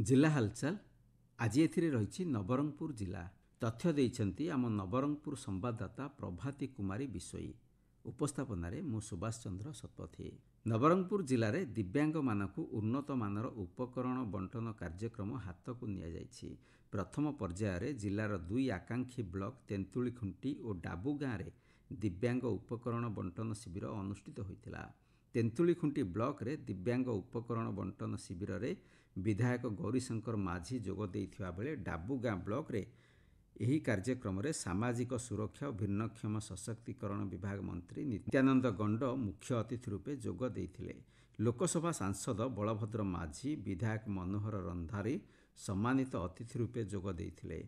जिला हालचाल आज एथिरे रही नवरंगपुर जिला तथ्य देइछंती आम नवरंगपुर संवाददाता प्रभाती कुमारी विषयी उपस्थापन मु सुभाष चंद्र शतपथी। नवरंगपुर जिले में दिव्यांग मानक उन्नत मानर उपकरण बंटन कार्यक्रम हाथ को नि प्रथम पर्यायर जिलार 2 आकांक्षी ब्लॉक तेंतुलीखुंटी और डाबू गाँव में दिव्यांग उपकरण बंटन शिविर अनुष्ठित होता। तेंतुलीखुंटी ब्लॉक रे दिव्यांग उपकरण बंटन शिविर रे विधायक गौरीशंकर माझी जोग देइथिबा बेले डाबू गाँ ब्लॉक रे एही कार्यक्रम रे सामाजिक सुरक्षा और भिन्नक्षम सशक्तिकरण विभाग मंत्री नित्यानंद गंड मुख्य अतिथि रूपे जोग देइथिले। लोकसभा सांसद बलभद्र माझी विधायक मनोहर रंधारी सम्मानित अतिथि रूपे जोग देइथिले।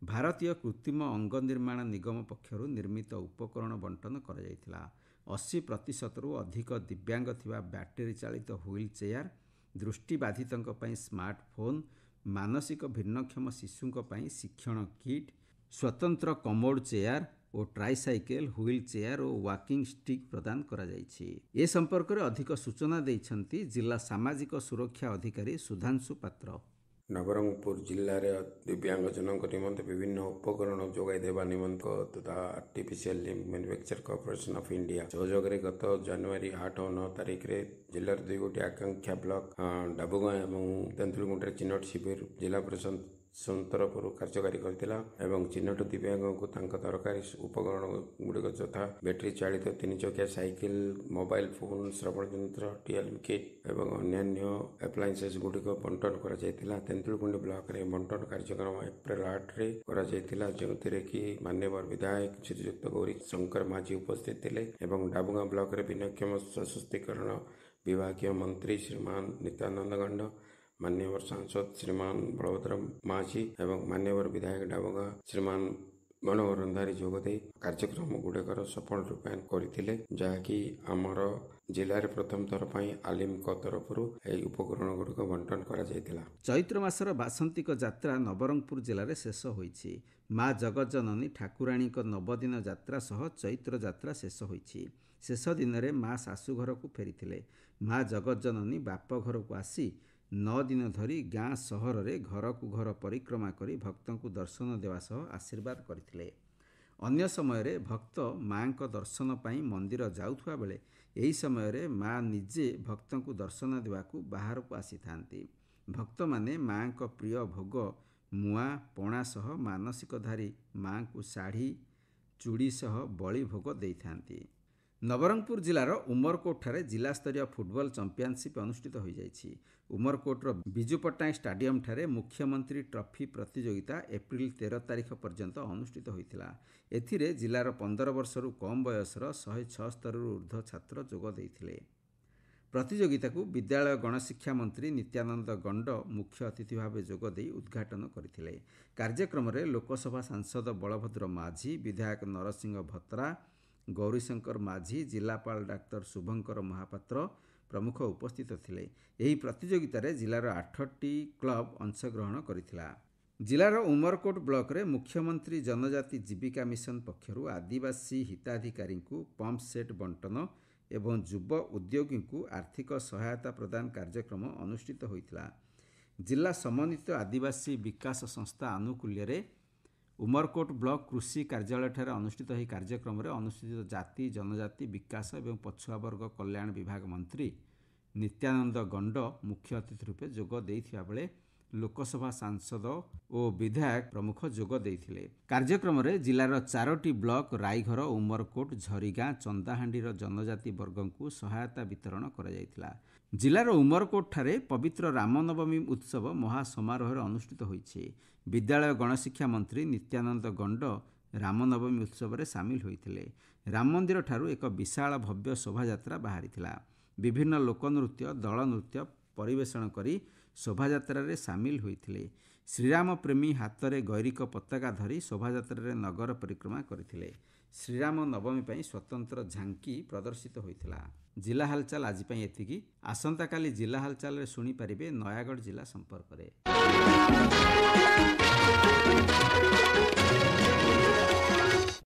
भारतीय कृत्रिम अंग निर्माण निगम पक्षरु निर्मित उपकरण बंटन करा जायतिला। 80% रु अधिक दिव्यांग थिबा बैटरी चालित व्हील चेयर, दृष्टिबाधितंक पई स्मार्टफोन, मानसिक भिन्नक्षम शिशुंक पई शिक्षण किट, स्वतंत्र कमोड चेयर और ट्राइसाइकेल व्हील चेयर और वॉकिंग स्टिक प्रदान करा जायछि। ए संपर्क में अधिक सूचना देइछंती जिला सामाजिक सुरक्षा अधिकारी सुधांशु पात्र। नवरंगपुर जिले में दिव्यांग जनों निमंते विभिन्न उपकरण जोगाई देवा निमंत तथा artificial limb manufacture corporation of India सहयोग गत जनवरी 8 और 9 तारीख में जिलार 2 गोटी आकांक्षा ब्लॉक डाबुगाँ और तेंतुलीखुंटी चिन्हट शिविर जिला प्रशासन तरफर कार्यकारी करथिला एवं चिन्हट दिव्यांग को दरकारी उपकरण गुड़िक यथा बैटेरी चालित 3 चकिया साइकिल, मोबाइल फोन, श्रवण यंत्र, टीएलएम किट एवं अन्य एप्लायंसेस गुड़िक बंटन करा जायतिला। तेंतुलीखुंटी ब्लॉक रे बंटन कार्यक्रम एप्रिल 8 रे करा जायतिला, जोंथिरे कि माननीय विधायक श्रीयुक्त गौरी शंकर माझी उपस्थित थिले एवं डाबुगाँ ब्लॉक रे भिन्नक्षम सशक्तिकरण विभागीय मंत्री श्रीमान नित्यानंद गंड, मान्यवर सांसद श्रीमान बलभद्र माझी एवं मान्यवर विधायक डाबुगाँ श्रीमान मनोहर रंधारी जोगदे कार्यक्रम गुड़िकर सफल रूपायन करथिले, जहाँकि आमर जिले प्रथम थर पर आलिम तरफ उपकरण गुड़िक बंटन करा जायतिला। चैत्र मासर बासंतिक यात्रा नवरंगपुर जिले में शेष होईछि। माँ जगज्जननी ठाकुराणी नवदिन यात्रा सह चैत्र यात्रा शेष होईछि। शेष दिन में माँ शाशुघर को फेरी। माँ जगज्जननी बाप घर को आसी 9 दिन धरी गाँ सहर रे घर को घर परिक्रमा करी भक्तों को दर्शन देवा सह आशीर्वाद करथिले। अन्य समय रे भक्त माँ को दर्शन पाई मंदिर जाउथुआ बेले एही समय रे माँ निजे भक्तों को दर्शन देवाकू बाहर को आसी थांती। भक्त माने माँ को प्रिय भोग मुआ पणा सह मानसिकधारी माँ को शाढ़ी चूड़ी सह बलि भोग देई थांती। नवरंगपुर जिलार उमरकोट ठारे जिला स्तरीय फुटबॉल चैंपियनशिप अनुष्ठित हो जाइछि। उमरकोटर बिजू पट्टनायक स्टाडियम ठारे मुख्यमंत्री ट्रॉफी प्रतियोगिता एप्रिल 13 तारीख पर्यंत अनुष्ठित होइतिला। एथिरे जिलार 15 वर्षरु कम बयसर 176 रु ऊर्ध्व छात्र जोग देइथिले। प्रतियोगिता को विद्यालय गणशिक्षा मंत्री नित्यानंद गंड मुख्य अतिथि भाव जोग देई उद्घाटन करथिले। कार्यक्रम रे लोकसभा सांसद बलभद्र माझी, विधायक नरसिंह भत्रा, गौरीशंकर माझी, जिलापाल डाक्टर शुभंकर महापात्र प्रमुख उपस्थित थिले। एही प्रतियोगिता रे जिलार 8टी क्लब अंशग्रहण करिथिला। जिलार उमरकोट ब्लॉक रे मुख्यमंत्री जनजाति जीविका मिशन पक्षरु आदिवासी हिताधिकारी को पंप सेट बंटन एवं युव उद्योगी को आर्थिक सहायता प्रदान कार्यक्रम अनुष्ठित होइतिला। जिला समन्वित आदिवासी विकास संस्था आनुकूल्य रे उमरकोट ब्लॉक कृषि कार्यालय ठारे अनुष्ठित ही कार्यक्रम रे अनुसूचित जाति जनजाति विकास एवं पछुआ वर्ग कल्याण विभाग मंत्री नित्यानंद गंड मुख्य अतिथि रूपे जोग देइथिबा बेले लोकसभा सांसद और विधायक प्रमुख जोग देइथिले। कार्यक्रम रे जिलार 4टी ब्लॉक रायघर, उमरकोट, झरीगाँ, चंदाहांडीर जनजाति वर्ग को सहायता वितरण करा जायतिला। जिलार उमरकोट ठारे पवित्र रामनवमी उत्सव महासमारोह अनुष्ठित होइछि। विद्यालय गणशिक्षा मंत्री नित्यानंद गंड रामनवमी उत्सव रे सामिल होइथिले। राम मंदिर ठारू एक विशाल भव्य शोभायात्रा बाहरिथिला। विभिन्न लोकनृत्य दल नृत्य परिवेषण करी शोभायात्रा रे सामिल होइथिले। श्रीराम प्रेमी हाथ में गैरिक पताका धरी शोभायात्रा रे नगर परिक्रमा करथिले। श्रीराम नवमी पई स्वतंत्र झांकी प्रदर्शित होइथिला। जिला हालचाल आज पई एतिकी। आसंता काली जिला हालचाल रे सुनी परिबे नयागढ़ जिला संपर्क रे।